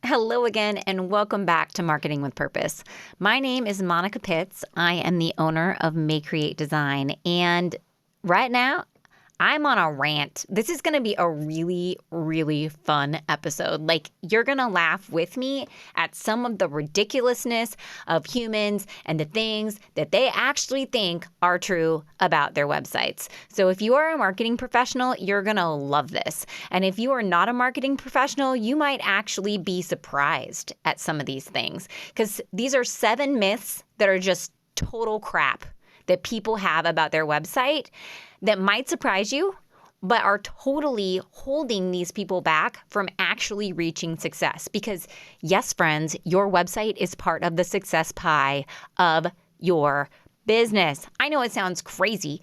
Hello again, and welcome back to Marketing with Purpose. My name is Monica Pitts. I am the owner of May Create Design, and right now, I'm on a rant. This is going to be a really, really fun episode. You're going to laugh with me at some of the ridiculousness of humans and the things that they actually think are true about their websites. So if you are a marketing professional, you're going to love this. And if you are not a marketing professional, you might actually be surprised at some of these things, because these are 7 myths that are just total crap that people have about their website that might surprise you, but are totally holding these people back from actually reaching success. Because yes, friends, your website is part of the success pie of your business. I know it sounds crazy.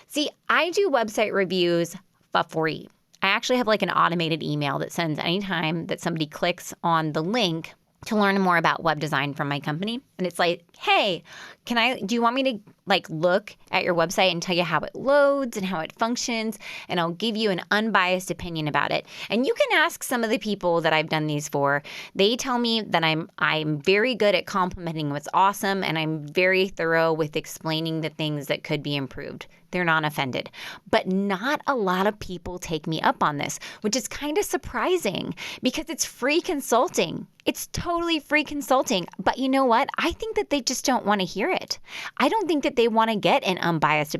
See, I do website reviews for free. I actually have an automated email that sends anytime that somebody clicks on the link to learn more about web design from my company. And it's like, hey, do you want me to look at your website and tell you how it loads and how it functions? And I'll give you an unbiased opinion about it. And you can ask some of the people that I've done these for. They tell me that I'm very good at complimenting what's awesome, and I'm very thorough with explaining the things that could be improved. They're not offended. But not a lot of people take me up on this, which is kind of surprising because it's free consulting. It's totally free consulting. But you know what? I think that they just don't want to hear it. I don't think that they want to get an unbiased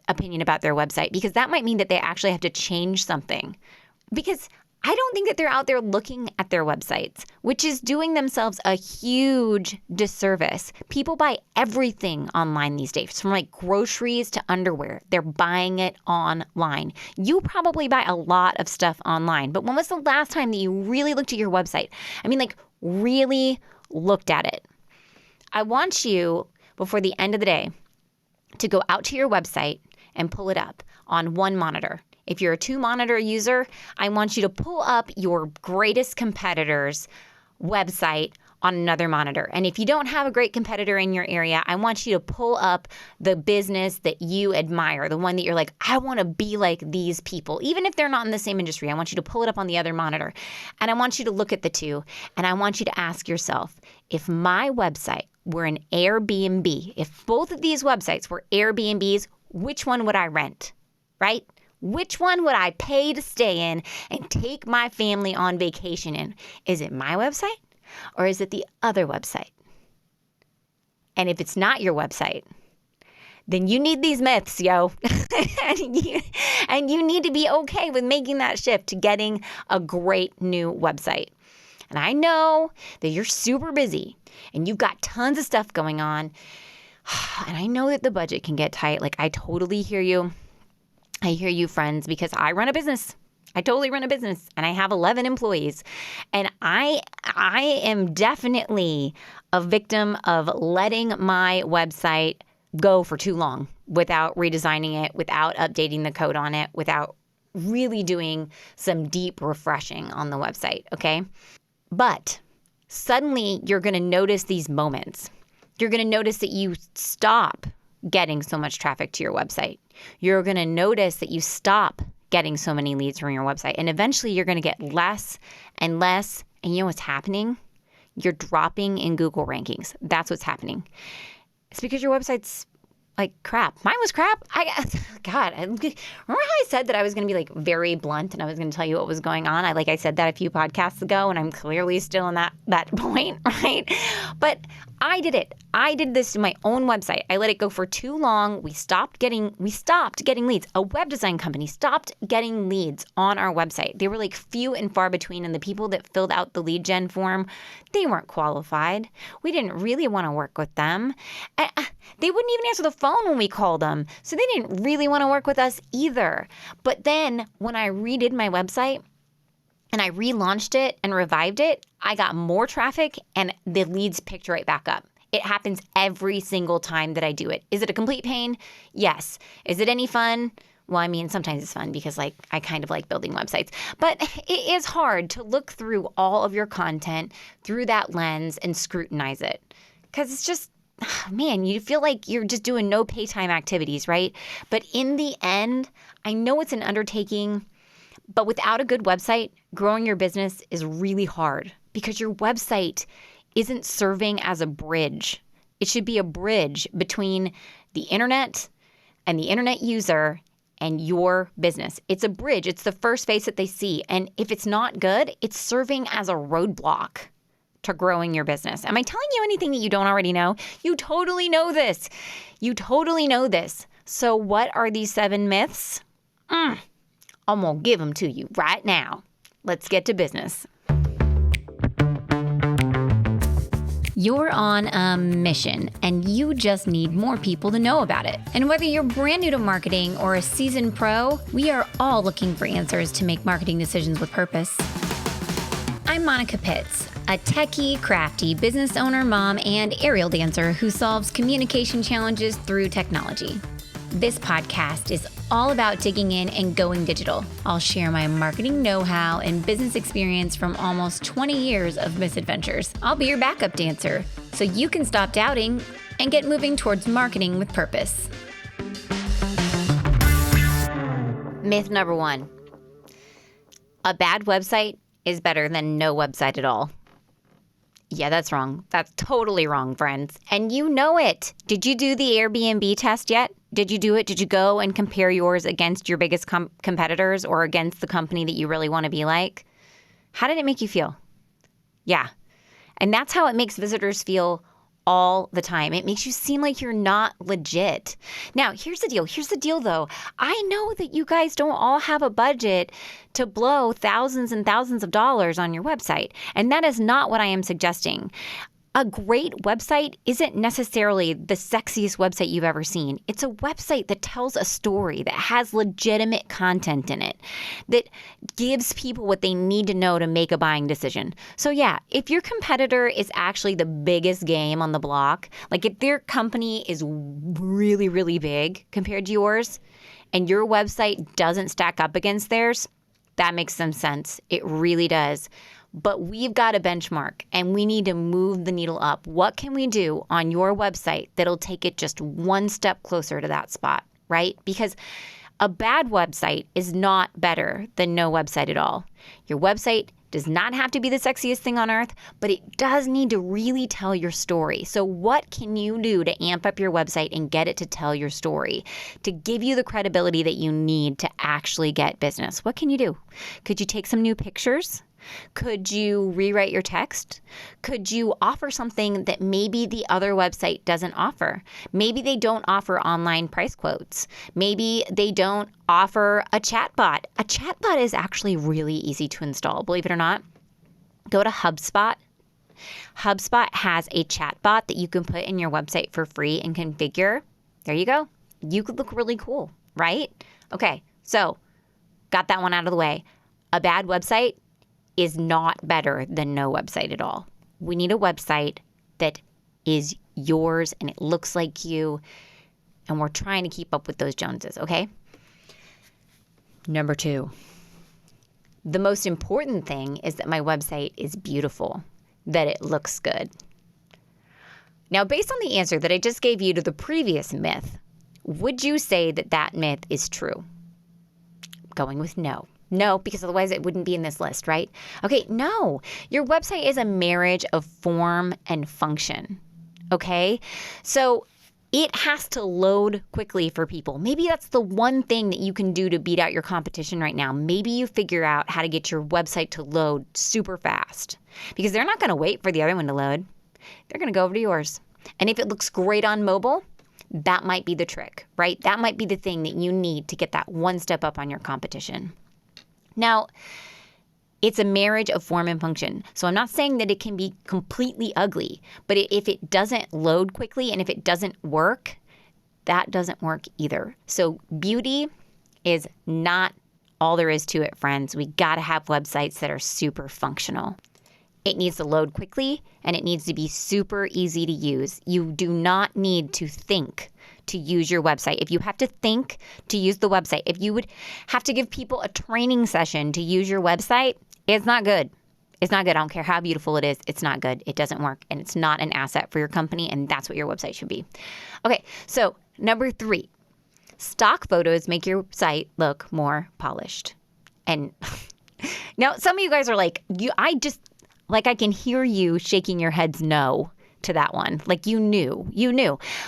opinion about their website, because that might mean that they actually have to change something. Because I don't think that they're out there looking at their websites, which is doing themselves a huge disservice. People buy everything online these days, from groceries to underwear. They're buying it online. You probably buy a lot of stuff online, but when was the last time that you really looked at your website? Really looked at it. I want you, before the end of the day, to go out to your website and pull it up on one monitor. If you're a 2-monitor user, I want you to pull up your greatest competitor's website on another monitor. And if you don't have a great competitor in your area, I want you to pull up the business that you admire, the one that you're like, I want to be like these people. Even if they're not in the same industry, I want you to pull it up on the other monitor. And I want you to look at the two. And I want you to ask yourself, if my website were an Airbnb, if both of these websites were Airbnbs, which one would I rent, right? Which one would I pay to stay in and take my family on vacation in? Is it my website or is it the other website? And if it's not your website, then you need these myths, yo. and you need to be okay with making that shift to getting a great new website. And I know that you're super busy and you've got tons of stuff going on. And I know that the budget can get tight. I totally hear you. I hear you, friends, because I run a business. I totally run a business, and I have 11 employees. And I am definitely a victim of letting my website go for too long without redesigning it, without updating the code on it, without really doing some deep refreshing on the website, okay? But suddenly you're going to notice these moments. You're going to notice that you stop getting so much traffic to your website. You're going to notice that you stop getting so many leads from your website. And eventually you're going to get less and less. And you know what's happening? You're dropping in Google rankings. That's what's happening. It's because your website's crap. Mine was crap. Remember how I said that I was going to be very blunt and I was going to tell you what was going on? I said that a few podcasts ago, and I'm clearly still in that point, right? But I did it. I did this to my own website. I let it go for too long. We stopped getting leads. A web design company stopped getting leads on our website. They were few and far between, and the people that filled out the lead gen form, they weren't qualified. We didn't really want to work with them. They wouldn't even answer the phone when we called them. So they didn't really want to work with us either. But then when I redid my website and I relaunched it and revived it, I got more traffic and the leads picked right back up. It happens every single time that I do it. Is it a complete pain? Yes. Is it any fun? Well, sometimes it's fun because I kind of like building websites, but it is hard to look through all of your content through that lens and scrutinize it, because it's just, man, you feel like you're just doing no pay time activities, right? But in the end, I know it's an undertaking, But without a good website, growing your business is really hard because your website isn't serving as a bridge. It should be a bridge between the internet and the internet user and your business. It's a bridge. It's the first face that they see. And if it's not good, it's serving as a roadblock to growing your business. Am I telling you anything that you don't already know? You totally know this. You totally know this. So what are these 7 myths? I'm going to give them to you right now. Let's get to business. You're on a mission, and you just need more people to know about it. And whether you're brand new to marketing or a seasoned pro, we are all looking for answers to make marketing decisions with purpose. I'm Monica Pitts, a techie, crafty business owner, mom, and aerial dancer who solves communication challenges through technology. This podcast is all about digging in and going digital. I'll share my marketing know-how and business experience from almost 20 years of misadventures. I'll be your backup dancer, so you can stop doubting and get moving towards marketing with purpose. Myth number 1. A bad website is better than no website at all. Yeah, that's wrong. That's totally wrong, friends. And you know it. Did you do the Airbnb test yet? Did you do it? Did you go and compare yours against your biggest competitors or against the company that you really want to be like? How did it make you feel? Yeah. And that's how it makes visitors feel all the time. It makes you seem like you're not legit. Now, here's the deal. Here's the deal, though. I know that you guys don't all have a budget to blow thousands and thousands of dollars on your website. And that is not what I am suggesting. A great website isn't necessarily the sexiest website you've ever seen. It's a website that tells a story, that has legitimate content in it, that gives people what they need to know to make a buying decision. So yeah, if your competitor is actually the biggest game on the block, like if their company is really, really big compared to yours, and your website doesn't stack up against theirs, that makes some sense. It really does. But we've got a benchmark and we need to move the needle up. What can we do on your website that'll take it just one step closer to that spot, right? Because a bad website is not better than no website at all. Your website does not have to be the sexiest thing on earth, but it does need to really tell your story. So what can you do to amp up your website and get it to tell your story, to give you the credibility that you need to actually get business? What can you do? Could you take some new pictures? Could you rewrite your text? Could you offer something that maybe the other website doesn't offer? Maybe they don't offer online price quotes. Maybe they don't offer a chatbot. A chatbot is actually really easy to install, believe it or not. Go to HubSpot. HubSpot has a chatbot that you can put in your website for free and configure. There you go. You could look really cool, right? Okay, so got that one out of the way. A bad website is not better than no website at all. We need a website that is yours and it looks like you, and we're trying to keep up with those Joneses, okay? Number 2, the most important thing is that my website is beautiful, that it looks good. Now, based on the answer that I just gave you to the previous myth, would you say that that myth is true? I'm going with no. No, because otherwise it wouldn't be in this list, right? Okay, no. Your website is a marriage of form and function, okay? So it has to load quickly for people. Maybe that's the one thing that you can do to beat out your competition right now. Maybe you figure out how to get your website to load super fast because they're not going to wait for the other one to load. They're going to go over to yours. And if it looks great on mobile, that might be the trick, right? That might be the thing that you need to get that one step up on your competition. Now, it's a marriage of form and function. So I'm not saying that it can be completely ugly, but if it doesn't load quickly and if it doesn't work, that doesn't work either. So beauty is not all there is to it, friends. We got to have websites that are super functional. It needs to load quickly and it needs to be super easy to use. You do not need to think to use your website. If you have to think to use the website, if you would have to give people a training session to use your website, it's not good. It's not good. I don't care how beautiful it is. It's not good. It doesn't work. And it's not an asset for your company. And that's what your website should be. Okay, so number 3, stock photos make your site look more polished. And now some of you guys are like, I can hear you shaking your heads no to that one. Like you knew.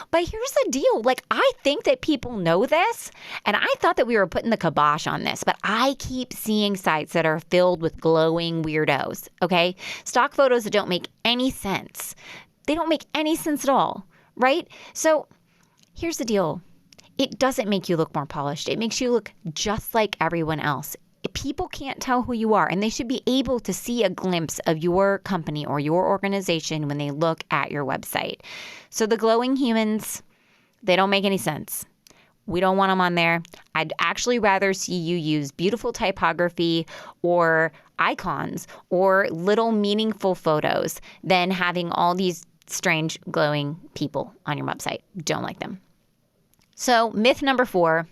But here's the deal. Like I think that people know this, and I thought that we were putting the kibosh on this, but I keep seeing sites that are filled with glowing weirdos, okay? Stock photos that don't make any sense. They don't make any sense at all, right? So here's the deal. It doesn't make you look more polished. It makes you look just like everyone else. People can't tell who you are, and they should be able to see a glimpse of your company or your organization when they look at your website. So the glowing humans, they don't make any sense. We don't want them on there. I'd actually rather see you use beautiful typography or icons or little meaningful photos than having all these strange glowing people on your website. Don't like them. So myth number 4,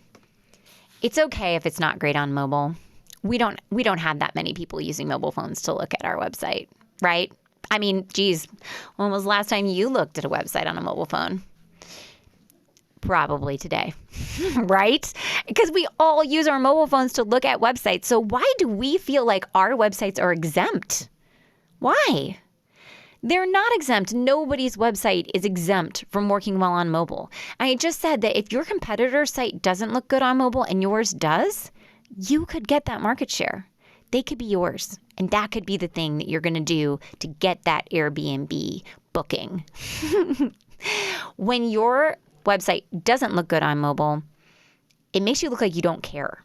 it's okay if it's not great on mobile. We don't have that many people using mobile phones to look at our website, right? I mean, geez, when was the last time you looked at a website on a mobile phone? Probably today, right? Because we all use our mobile phones to look at websites. So why do we feel like our websites are exempt? Why? They're not exempt. Nobody's website is exempt from working well on mobile. I just said that if your competitor's site doesn't look good on mobile and yours does, you could get that market share. They could be yours. And that could be the thing that you're going to do to get that Airbnb booking. When your website doesn't look good on mobile, it makes you look like you don't care.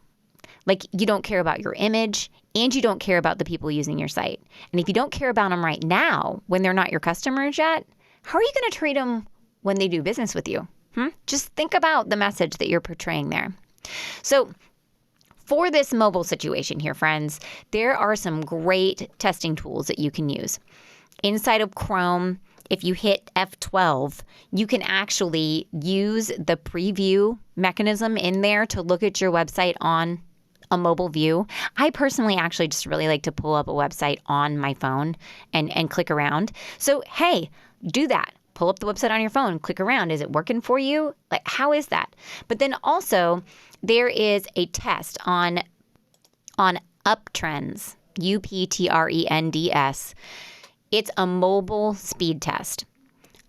Like you don't care about your image and you don't care about the people using your site. And if you don't care about them right now, when they're not your customers yet, how are you going to treat them when they do business with you? Just think about the message that you're portraying there. So for this mobile situation here, friends, there are some great testing tools that you can use. Inside of Chrome, if you hit F12, you can actually use the preview mechanism in there to look at your website on a mobile view. I personally actually just really like to pull up a website on my phone and click around. So, hey, do that. Pull up the website on your phone, click around. Is it working for you? Like, how is that? But then also, there is a test on Uptrends, Uptrends. It's a mobile speed test.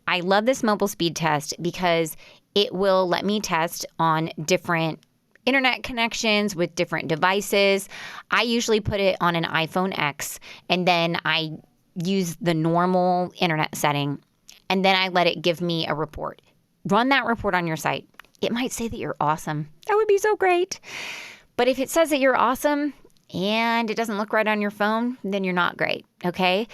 I love this mobile speed test because it will let me test on different internet connections with different devices. I usually put it on an iPhone X, and then I use the normal internet setting, and then I let it give me a report. Run that report on your site. It might say that you're awesome. That would be so great. But if it says that you're awesome and it doesn't look right on your phone, then you're not great, okay?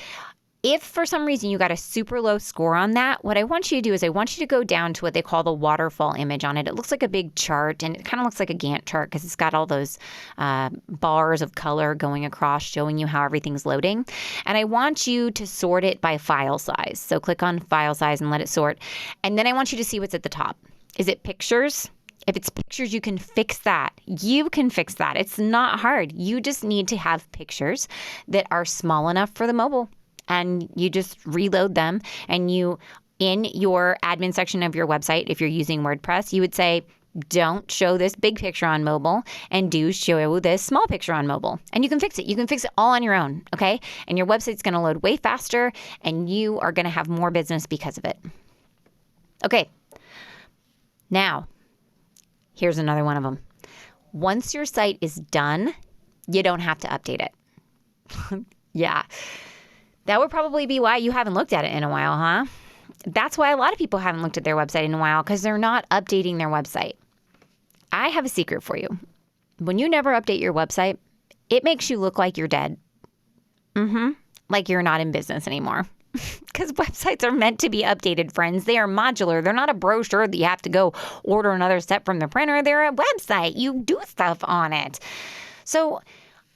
If for some reason you got a super low score on that, what I want you to do is I want you to go down to what they call the waterfall image on it. It looks like a big chart, and it kind of looks like a Gantt chart because it's got all those bars of color going across showing you how everything's loading. And I want you to sort it by file size. So click on file size and let it sort. And then I want you to see what's at the top. Is it pictures? If it's pictures, you can fix that. You can fix that. It's not hard. You just need to have pictures that are small enough for the mobile. And you just reload them, and you, in your admin section of your website, if you're using WordPress, you would say, don't show this big picture on mobile and do show this small picture on mobile. And you can fix it. You can fix it all on your own, okay? And your website's going to load way faster, and you are going to have more business because of it. Okay. Now, here's another one of them. Once your site is done, you don't have to update it. Yeah. That would probably be why you haven't looked at it in a while, huh? That's why a lot of people haven't looked at their website in a while, because they're not updating their website. I have a secret for you. When you never update your website, it makes you look like you're dead. Like you're not in business anymore. Because websites are meant to be updated, friends. They are modular. They're not a brochure that you have to go order another set from the printer. They're a website. You do stuff on it. So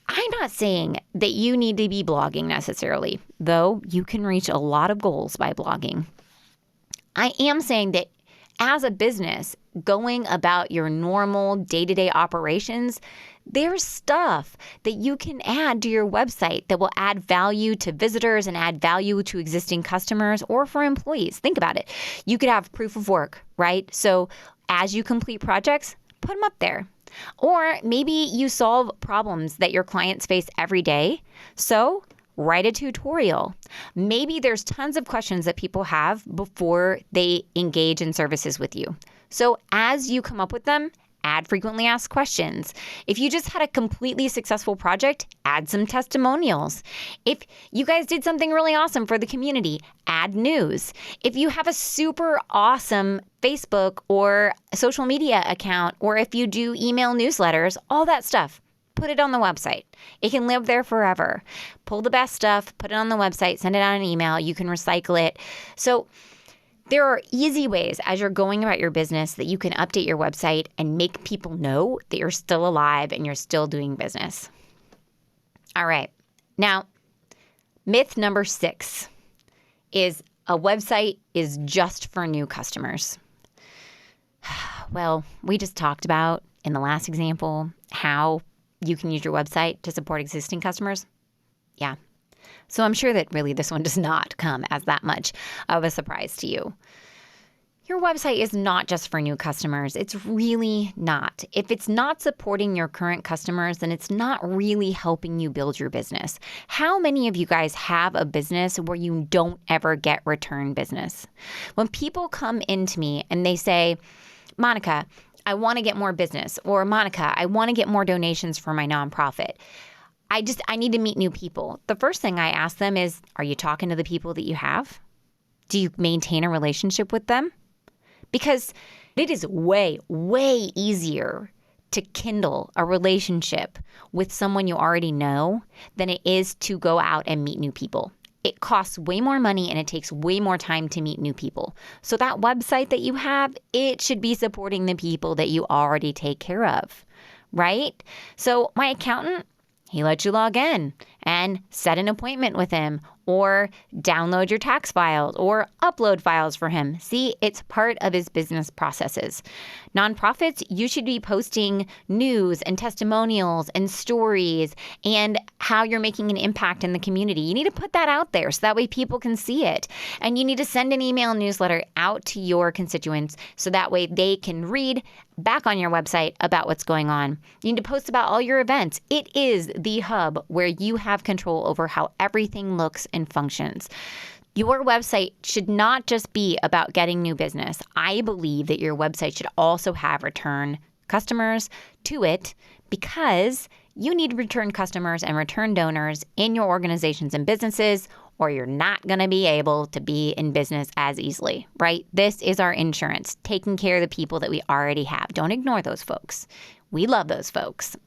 I'm not saying that you need to be blogging necessarily, though you can reach a lot of goals by blogging. I am saying that as a business, going about your normal day-to-day operations, there's stuff that you can add to your website that will add value to visitors and add value to existing customers or for employees. Think about it. You could have proof of work, right? So as you complete projects, put them up there. Or maybe you solve problems that your clients face every day. So write a tutorial. Maybe there's tons of questions that people have before they engage in services with you. So as you come up with them, add frequently asked questions. If you just had a completely successful project, add some testimonials. If you guys did something really awesome for the community, add news. If you have a super awesome Facebook or social media account, or if you do email newsletters, all that stuff, put it on the website. It can live there forever. Pull the best stuff, put it on the website, send it out an email. You can recycle it. So there are easy ways as you're going about your business that you can update your website and make people know that you're still alive and you're still doing business. All right. Now, myth number 6 is a website is just for new customers. Well, we just talked about in the last example how you can use your website to support existing customers. Yeah. So I'm sure that really this one does not come as that much of a surprise to you. Your website is not just for new customers. It's really not. If it's not supporting your current customers, then it's not really helping you build your business. How many of you guys have a business where you don't ever get return business? When people come into me and they say, Monica, I want to get more business, or Monica, I want to get more donations for my nonprofit. I need to meet new people. The first thing I ask them is, are you talking to the people that you have? Do you maintain a relationship with them? Because it is way, way easier to kindle a relationship with someone you already know than it is to go out and meet new people. It costs way more money and it takes way more time to meet new people. So that website that you have, it should be supporting the people that you already take care of, right? So my accountant, he lets you log in and set an appointment with him, or download your tax files or upload files for him. See, it's part of his business processes. Nonprofits, you should be posting news and testimonials and stories and how you're making an impact in the community. You need to put that out there so that way people can see it. And you need to send an email newsletter out to your constituents so that way they can read back on your website about what's going on. You need to post about all your events. It is the hub where you have control over how everything looks and functions. Your website should not just be about getting new business. I believe that your website should also have return customers to it, because you need return customers and return donors in your organizations and businesses, or you're not going to be able to be in business as easily, right? This is our insurance, taking care of the people that we already have. Don't ignore those folks. We love those folks.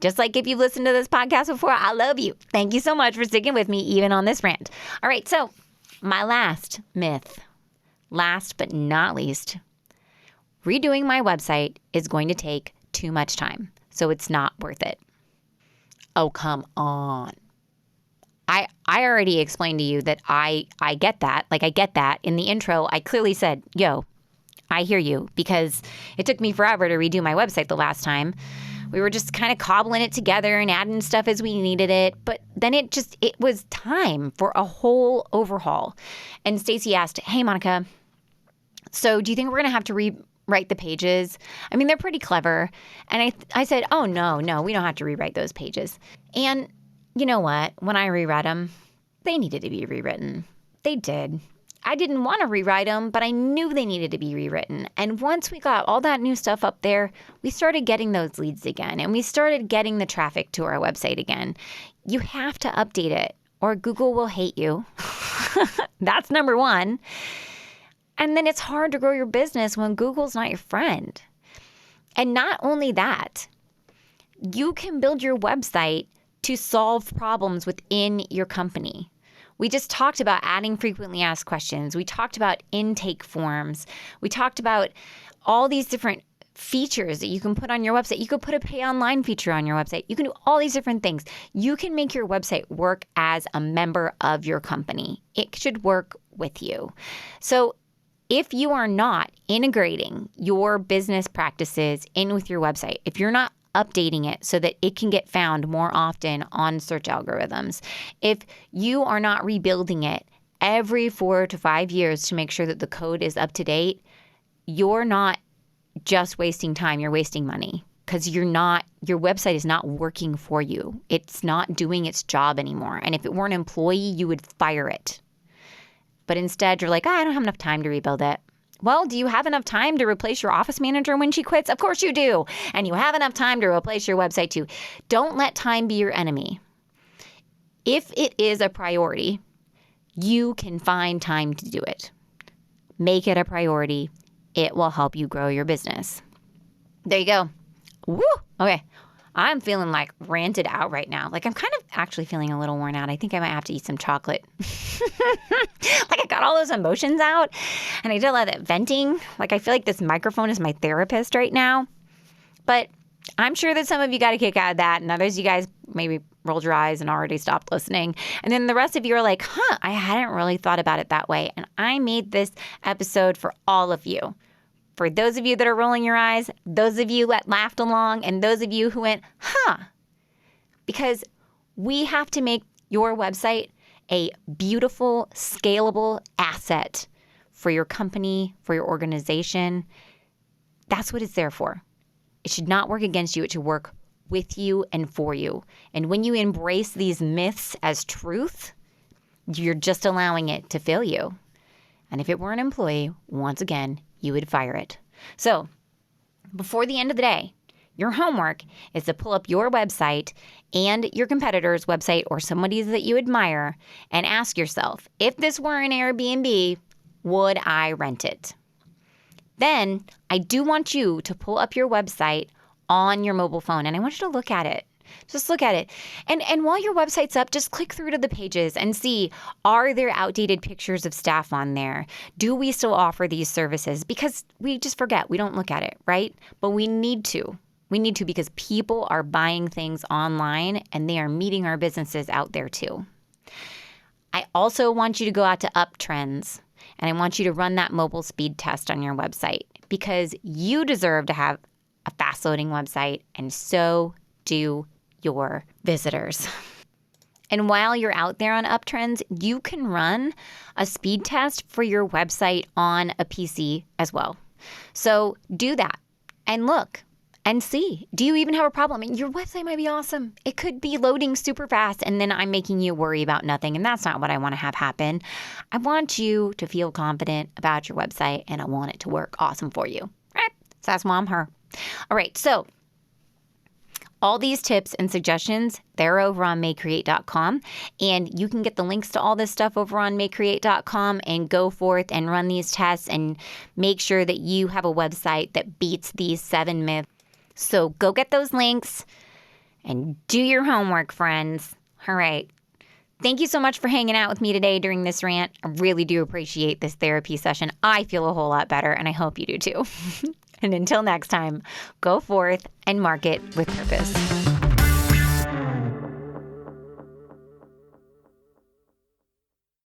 Just like if you've listened to this podcast before, I love you. Thank you so much for sticking with me even on this rant. All right, so my last myth, last but not least, redoing my website is going to take too much time, so it's not worth it. Oh, come on. I already explained to you that I get that. Like, I get that. In the intro, I clearly said, yo, I hear you, because it took me forever to redo my website the last time. We were just kind of cobbling it together and adding stuff as we needed it. But then it was time for a whole overhaul. And Stacy asked, hey, Monica, so do you think we're going to have to rewrite the pages? I mean, they're pretty clever. And I said, oh, no, we don't have to rewrite those pages. And you know what? When I reread them, they needed to be rewritten. They did. I didn't want to rewrite them, but I knew they needed to be rewritten. And once we got all that new stuff up there, we started getting those leads again, and we started getting the traffic to our website again. You have to update it, or Google will hate you. That's number one. And then it's hard to grow your business when Google's not your friend. And not only that, you can build your website to solve problems within your company. We just talked about adding frequently asked questions. We talked about intake forms. We talked about all these different features that you can put on your website. You could put a pay online feature on your website. You can do all these different things. You can make your website work as a member of your company. It should work with you. So if you are not integrating your business practices in with your website, if you're not updating it so that it can get found more often on search algorithms, if you are not rebuilding it every 4 to 5 years to make sure that the code is up to date, you're not just wasting time. You're wasting money because your website is not working for you. It's not doing its job anymore. And if it were an employee, you would fire it. But instead, you're like, I don't have enough time to rebuild it. Well, do you have enough time to replace your office manager when she quits? Of course you do. And you have enough time to replace your website too. Don't let time be your enemy. If it is a priority, you can find time to do it. Make it a priority. It will help you grow your business. There you go. Woo! Okay. I'm feeling like ranted out right now. Like I'm kind of actually feeling a little worn out. I think I might have to eat some chocolate. Like I got all those emotions out and I did a lot of that venting. Like I feel like this microphone is my therapist right now. But I'm sure that some of you got a kick out of that and others you guys maybe rolled your eyes and already stopped listening. And then the rest of you are like, I hadn't really thought about it that way. And I made this episode for all of you. For those of you that are rolling your eyes, those of you that laughed along, and those of you who went, because we have to make your website a beautiful, scalable asset for your company, for your organization. That's what it's there for. It should not work against you. It should work with you and for you. And when you embrace these myths as truth, you're just allowing it to fill you. And if it were an employee, once again, you would fire it. So before the end of the day, your homework is to pull up your website and your competitor's website or somebody's that you admire and ask yourself, if this were an Airbnb, would I rent it? Then I do want you to pull up your website on your mobile phone and I want you to look at it. Just look at it. And while your website's up, just click through to the pages and see, are there outdated pictures of staff on there? Do we still offer these services? Because we just forget. We don't look at it, right? But we need to. We need to because people are buying things online and they are meeting our businesses out there too. I also want you to go out to Uptrends and I want you to run that mobile speed test on your website because you deserve to have a fast loading website and so do your visitors. And while you're out there on Uptrends, you can run a speed test for your website on a PC as well. So do that and look and see, do you even have a problem? And your website might be awesome. It could be loading super fast and then I'm making you worry about nothing. And that's not what I want to have happen. I want you to feel confident about your website and I want it to work awesome for you. Right? So that's Mom Her. All right. So all these tips and suggestions, they're over on mayecreate.com. And you can get the links to all this stuff over on mayecreate.com and go forth and run these tests and make sure that you have a website that beats these 7 myths. So go get those links and do your homework, friends. All right. Thank you so much for hanging out with me today during this rant. I really do appreciate this therapy session. I feel a whole lot better, and I hope you do too. And until next time, go forth and market with purpose.